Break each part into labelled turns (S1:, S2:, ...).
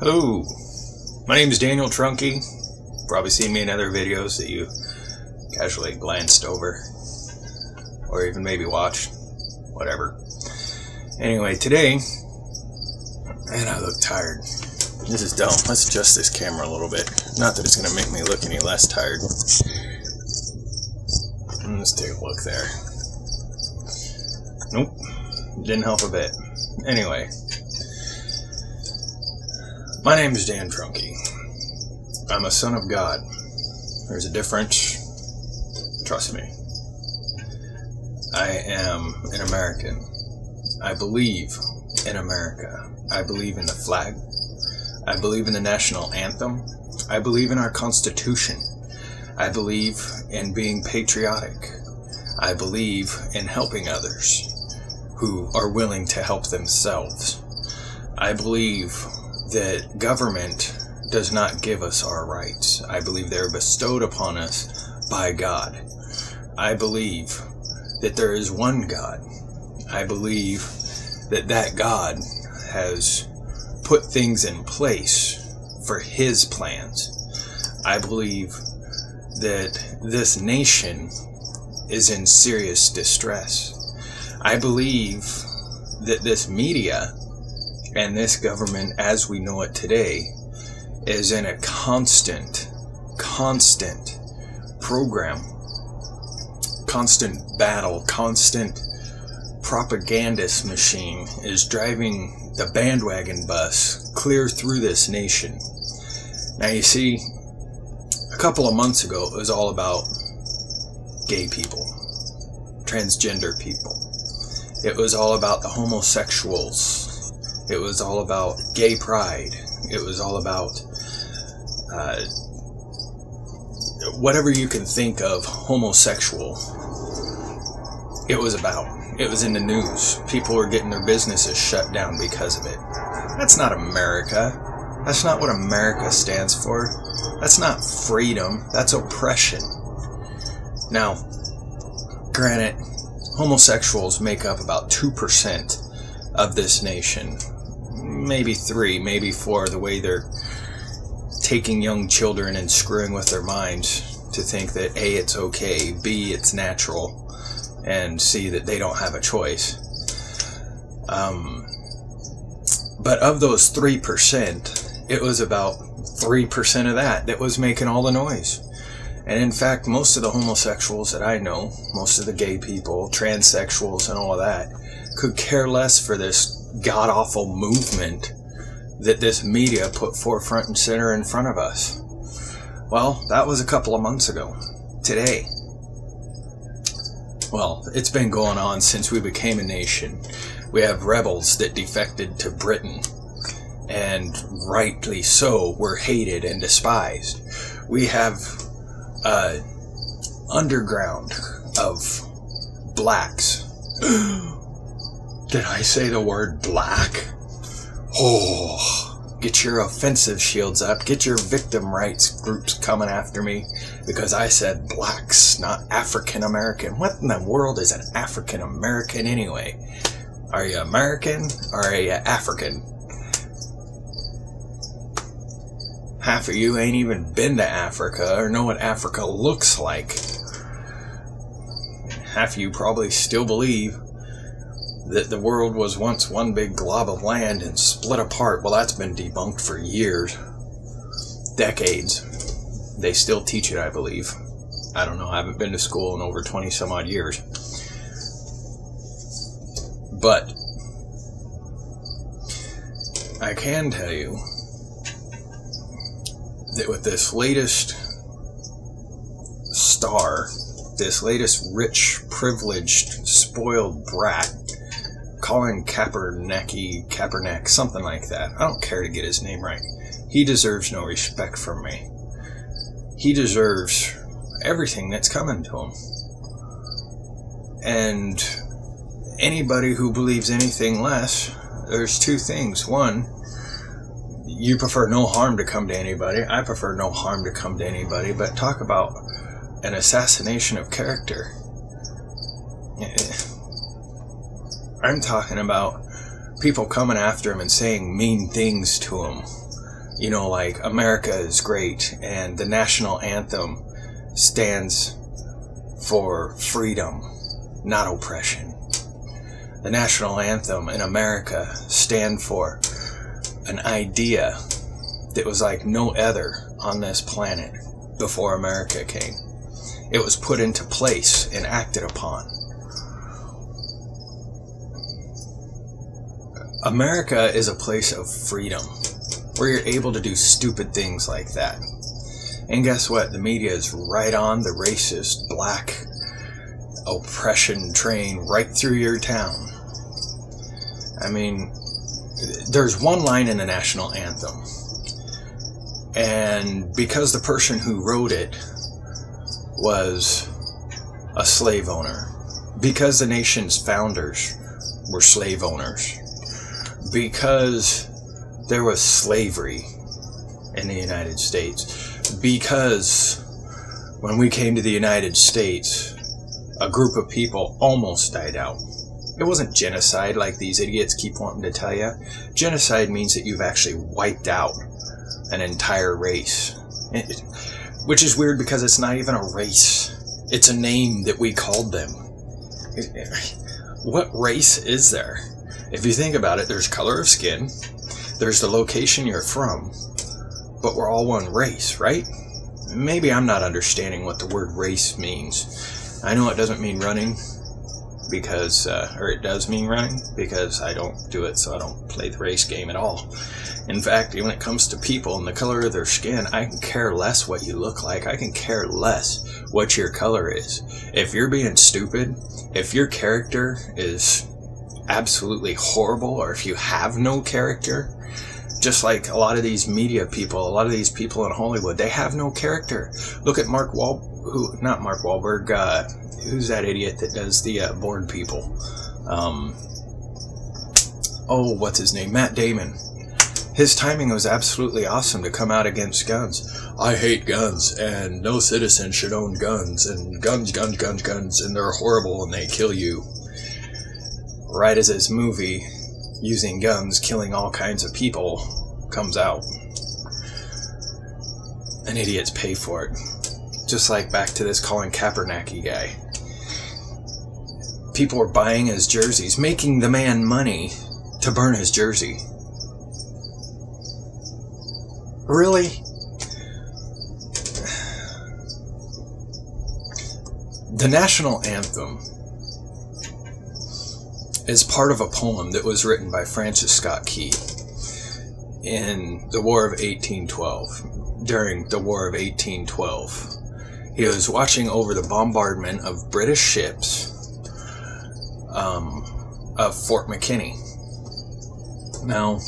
S1: Hello, my name is Daniel Trunky. Probably seen me in other videos that you casually glanced over or even maybe watched, whatever. Anyway, today, man, I look tired. This is dumb. Let's adjust this camera a little bit. Not that it's going to make me look any less tired. Let's take a look there. Nope, didn't help a bit. Anyway, my name is Dan Trunky. I'm a son of God. There's a difference. Trust me. I am an American. I believe in America. I believe in the flag. I believe in the national anthem. I believe in our Constitution. I believe in being patriotic. I believe in helping others who are willing to help themselves. I believe that government does not give us our rights. I believe they're bestowed upon us by God. I believe that there is one God. I believe that that God has put things in place for His plans. I believe that this nation is in serious distress. I believe that this media and this government as we know it today is in a constant program, constant battle, constant propagandist machine is driving the bandwagon bus clear through this nation. Now you see, a couple of months ago it was all about gay people, transgender people. It was all about the homosexuals. It was all about gay pride. It was all about whatever you can think of homosexual. It was about. It was in the news. People were getting their businesses shut down because of it. That's not America. That's not what America stands for. That's not freedom. That's oppression. Now, granted, homosexuals make up about 2% of this nation. Maybe 3, maybe 4, the way they're taking young children and screwing with their minds to think that A, it's okay, B, it's natural, and C, that they don't have a choice. But of those 3%, it was about 3% of that was making all the noise. And in fact, most of the homosexuals that I know, most of the gay people, transsexuals and all of that, could care less for this god-awful movement that this media put forefront and center in front of us. Well, that was a couple of months ago. Today, well, it's been going on since we became a nation. We have rebels that defected to Britain, and rightly so, were hated and despised. We have underground of blacks. Did I say the word black? Oh, get your offensive shields up. Get your victim rights groups coming after me because I said blacks, not African American. What in the world is an African American anyway? Are you American or are you African? Half of you ain't even been to Africa or know what Africa looks like. Half of you probably still believe that the world was once one big glob of land and split apart. Well, that's been debunked for years, decades. They still teach it, I believe. I don't know, I haven't been to school in over 20 some odd years. But I can tell you that with this latest star, this latest rich, privileged, spoiled brat, Colin Kaepernick, something like that. I don't care to get his name right. He deserves no respect from me. He deserves everything that's coming to him. And anybody who believes anything less, there's two things. One, you prefer no harm to come to anybody. I prefer no harm to come to anybody. But talk about an assassination of character. I'm talking about people coming after him and saying mean things to him. You know, like, America is great, and the national anthem stands for freedom, not oppression. The national anthem in America stand for an idea that was like no other on this planet before America came. It was put into place and acted upon. America is a place of freedom, where you're able to do stupid things like that. And guess what? The media is right on the racist, black oppression train right through your town. I mean, there's one line in the national anthem, and because the person who wrote it was a slave owner, because the nation's founders were slave owners, because there was slavery in the United States, because when we came to the United States, a group of people almost died out. It wasn't genocide like these idiots keep wanting to tell you. Genocide means that you've actually wiped out an entire race. Which is weird because it's not even a race. It's a name that we called them. What race is there? If you think about it, there's color of skin, there's the location you're from, but we're all one race, right? Maybe I'm not understanding what the word race means. I know it doesn't mean running, because, or it does mean running, because I don't do it, so I don't play the race game at all. In fact, when it comes to people and the color of their skin, I can care less what you look like. I can care less what your color is. If you're being stupid, if your character is absolutely horrible, or if you have no character, just like a lot of these media people, a lot of these people in Hollywood, they have no character. Look at not Mark Wahlberg, who's that idiot that does the Born People? Oh, what's his name? Matt Damon. His timing was absolutely awesome to come out against guns. I hate guns, and no citizen should own guns, and guns, and they're horrible and they kill you. Right as this movie, using guns, killing all kinds of people, comes out. And idiots pay for it. Just like back to this Colin Kaepernick guy. People were buying his jerseys, making the man money to burn his jersey. Really? The national anthem is part of a poem that was written by Francis Scott Key in the War of 1812. During the War of 1812, he was watching over the bombardment of British ships of Fort McKinney. Now,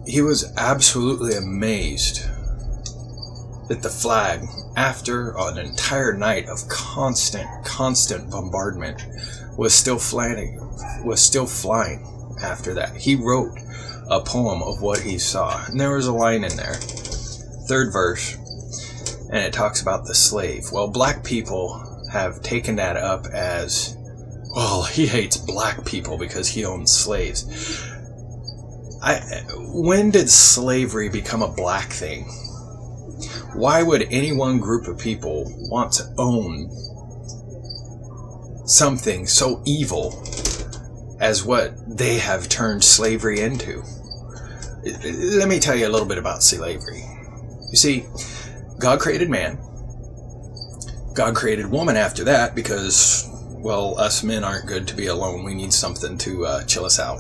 S1: he was absolutely amazed that the flag, after an entire night of constant bombardment, was still flying after that. He wrote a poem of what he saw, and there was a line in there, third verse, and it talks about the slave. Well, black people have taken that up as, well, he hates black people because he owns slaves. When did slavery become a black thing? Why would any one group of people want to own something so evil as what they have turned slavery into? Let me tell you a little bit about slavery. You see, God created man. God created woman after that because, well, us men aren't good to be alone. We need something to chill us out.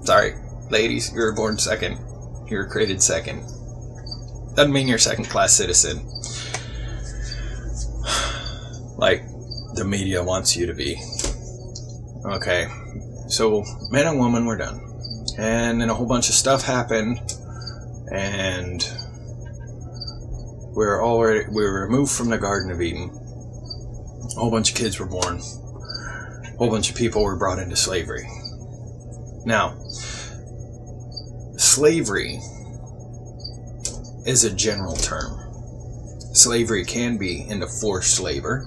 S1: Sorry, ladies, you were born second. You were created second. Doesn't mean you're second-class citizen, like the media wants you to be. Okay, so man and woman were done, and then a whole bunch of stuff happened, and we were removed from the Garden of Eden. A whole bunch of kids were born. A whole bunch of people were brought into slavery. Now, slavery is a general term. Slavery can be into forced labor,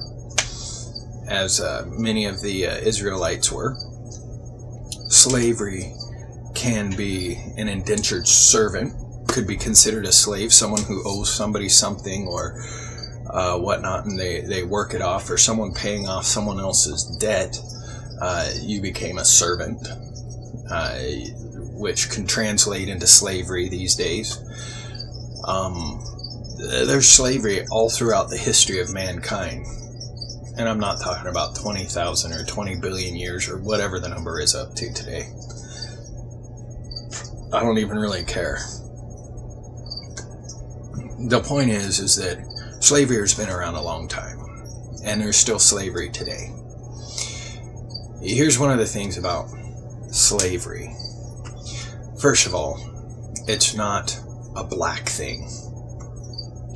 S1: as many of the Israelites were. Slavery can be an indentured servant, could be considered a slave, someone who owes somebody something or whatnot, and they work it off, or someone paying off someone else's debt. You became a servant, which can translate into slavery these days. There's slavery all throughout the history of mankind. And I'm not talking about 20,000 or 20 billion years or whatever the number is up to today. I don't even really care. The point is that slavery has been around a long time, and there's still slavery today. Here's one of the things about slavery. First of all, it's not a black thing.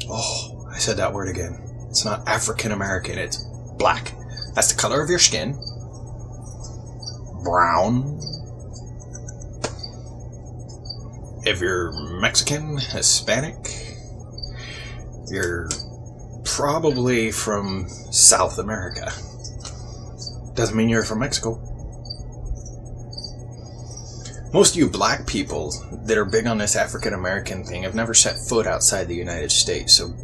S1: Oh, I said that word again. It's not African American, it's black. That's the color of your skin. Brown. If you're Mexican, Hispanic, you're probably from South America. Doesn't mean you're from Mexico. Most of you black people that are big on this African American thing have never set foot outside the United States, so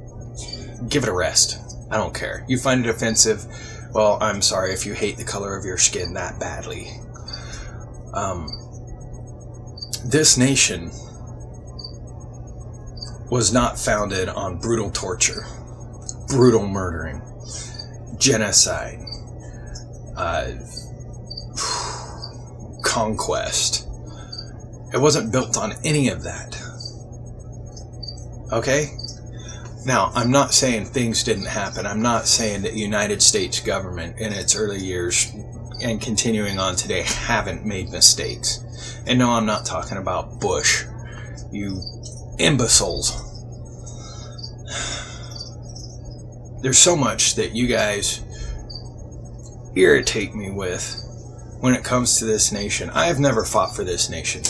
S1: give it a rest. I don't care. You find it offensive? Well, I'm sorry if you hate the color of your skin that badly. This nation was not founded on brutal torture, brutal murdering, genocide, conquest. It wasn't built on any of that. Okay? Now, I'm not saying things didn't happen. I'm not saying that the United States government in its early years and continuing on today haven't made mistakes. And no, I'm not talking about Bush. You imbeciles. There's so much that you guys irritate me with when it comes to this nation. I have never fought for this nation.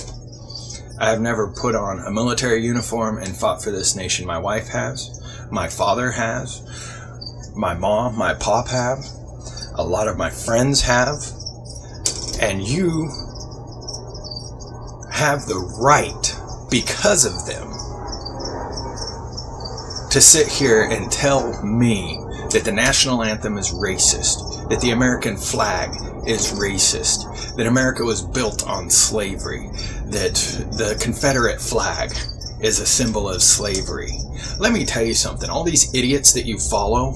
S1: I have never put on a military uniform and fought for this nation. My wife has. My father has. My mom, my pop have. A lot of my friends have. And you have the right, because of them, to sit here and tell me that the national anthem is racist, that the American flag is racist, that America was built on slavery, that the Confederate flag is a symbol of slavery. Let me tell you something. All these idiots that you follow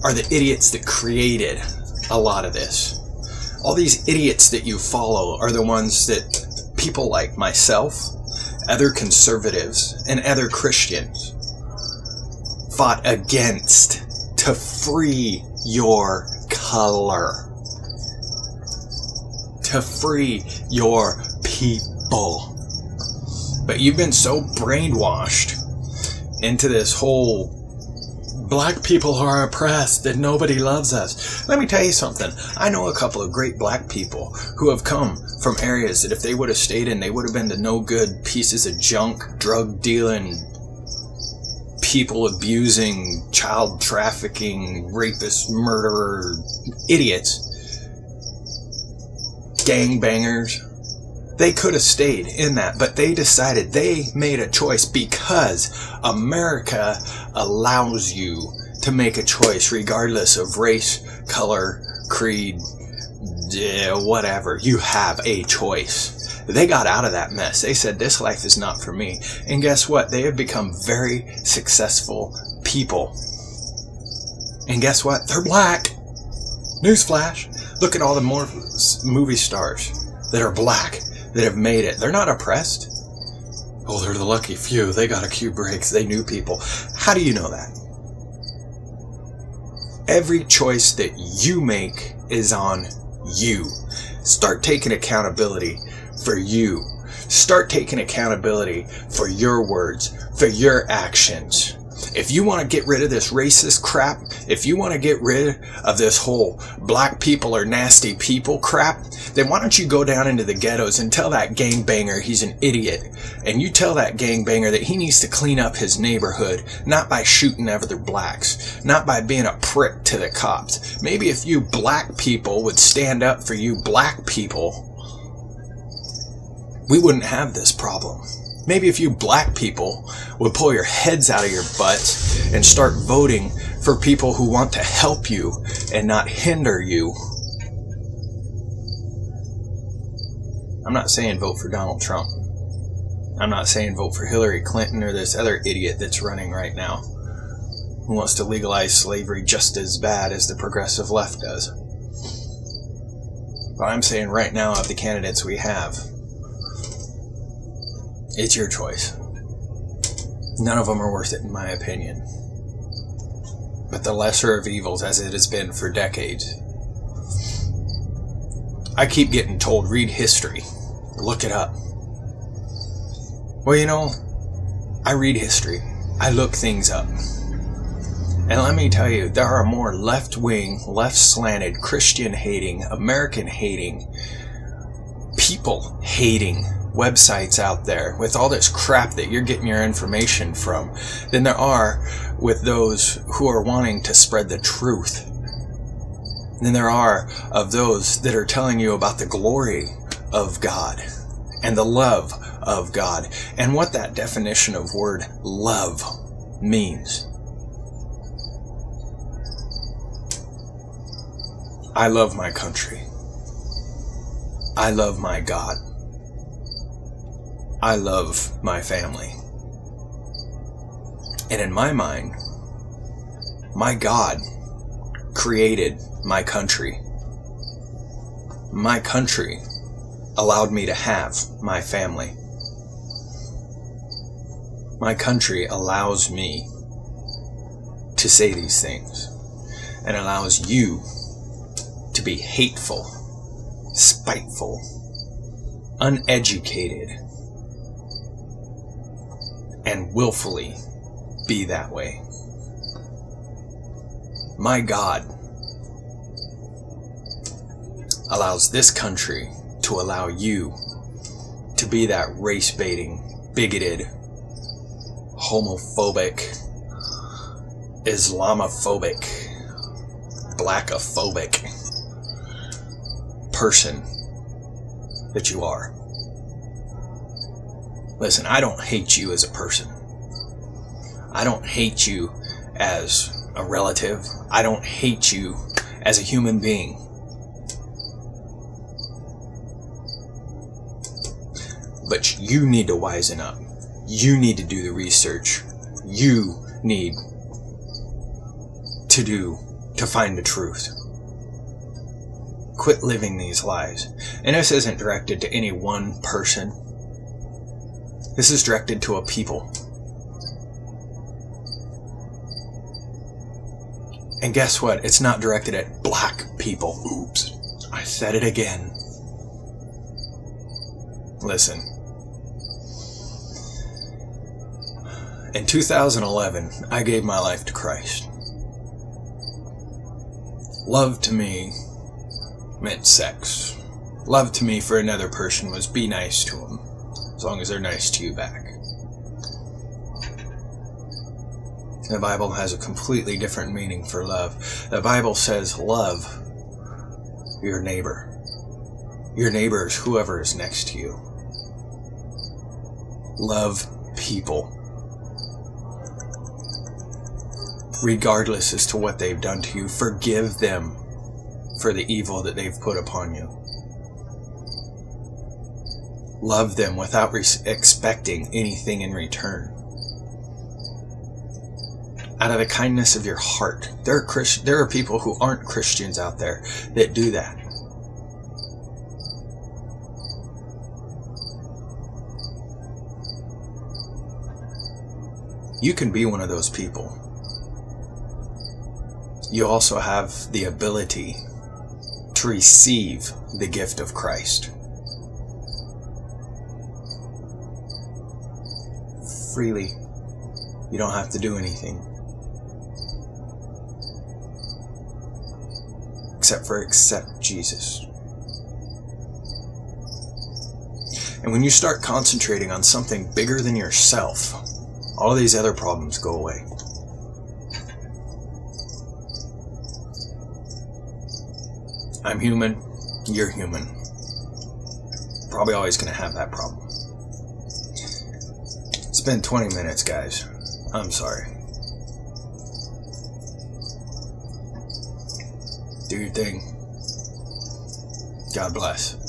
S1: are the idiots that created a lot of this. All these idiots that you follow are the ones that people like myself, other conservatives, and other Christians fought against to free your color, to free your people. But you've been so brainwashed into this whole black people are oppressed and nobody loves us. Let me tell you something. I know a couple of great black people who have come from areas that if they would have stayed in, they would have been the no good pieces of junk, drug dealing, people abusing, child trafficking, rapist, murderer, idiots, gangbangers. They could have stayed in that, but they decided, they made a choice because America allows you to make a choice regardless of race, color, creed, whatever. You have a choice. They got out of that mess. They said, this life is not for me. And guess what? They have become very successful people. And guess what? They're black. Newsflash. Look at all the more movie stars that are black that have made it. They're not oppressed. Oh, they're the lucky few. They got a few breaks. They knew people. How do you know that? Every choice that you make is on you. Start taking accountability for you. Start taking accountability for your words, for your actions. If you want to get rid of this racist crap, if you want to get rid of this whole black people are nasty people crap, then why don't you go down into the ghettos and tell that gangbanger he's an idiot. And you tell that gangbanger that he needs to clean up his neighborhood, not by shooting other blacks, not by being a prick to the cops. Maybe if you black people would stand up for you black people, we wouldn't have this problem. Maybe if you black people would pull your heads out of your butts and start voting for people who want to help you and not hinder you. I'm not saying vote for Donald Trump. I'm not saying vote for Hillary Clinton or this other idiot that's running right now who wants to legalize slavery just as bad as the progressive left does. But I'm saying right now, of the candidates we have, it's your choice. None of them are worth it, in my opinion. But the lesser of evils, as it has been for decades. I keep getting told, read history. Look it up. Well, you know, I read history. I look things up. And let me tell you, there are more left-wing, left-slanted, Christian-hating, American-hating, people-hating websites out there with all this crap that you're getting your information from than there are with those who are wanting to spread the truth. Than there are of those that are telling you about the glory of God and the love of God and what that definition of word love means. I love my country. I love my God. I love my family. And in my mind, my God created my country. My country allowed me to have my family. My country allows me to say these things and allows you to be hateful, spiteful, uneducated, and willfully be that way. My God allows this country to allow you to be that race-baiting, bigoted, homophobic, Islamophobic, blackophobic person that you are. Listen, I don't hate you as a person. I don't hate you as a relative. I don't hate you as a human being. But you need to wisen up. You need to do the research. You need to find the truth. Quit living these lies. And this isn't directed to any one person. This is directed to a people. And guess what? It's not directed at black people. Oops. I said it again. Listen. In 2011, I gave my life to Christ. Love to me meant sex. Love to me for another person was be nice to them, as long as they're nice to you back. The Bible has a completely different meaning for love. The Bible says love your neighbor. Your neighbor is whoever is next to you. Love people, regardless as to what they've done to you. Forgive them for the evil that they've put upon you. Love them without expecting anything in return. Out of the kindness of your heart. There are people who aren't Christians out there that do that. You can be one of those people. You also have the ability to receive the gift of Christ. Freely. You don't have to do anything. Except for accept Jesus. And when you start concentrating on something bigger than yourself, all of these other problems go away. I'm human, you're human. probably always going to have that problem. It's been 20 minutes, guys. I'm sorry. Do your thing. God bless.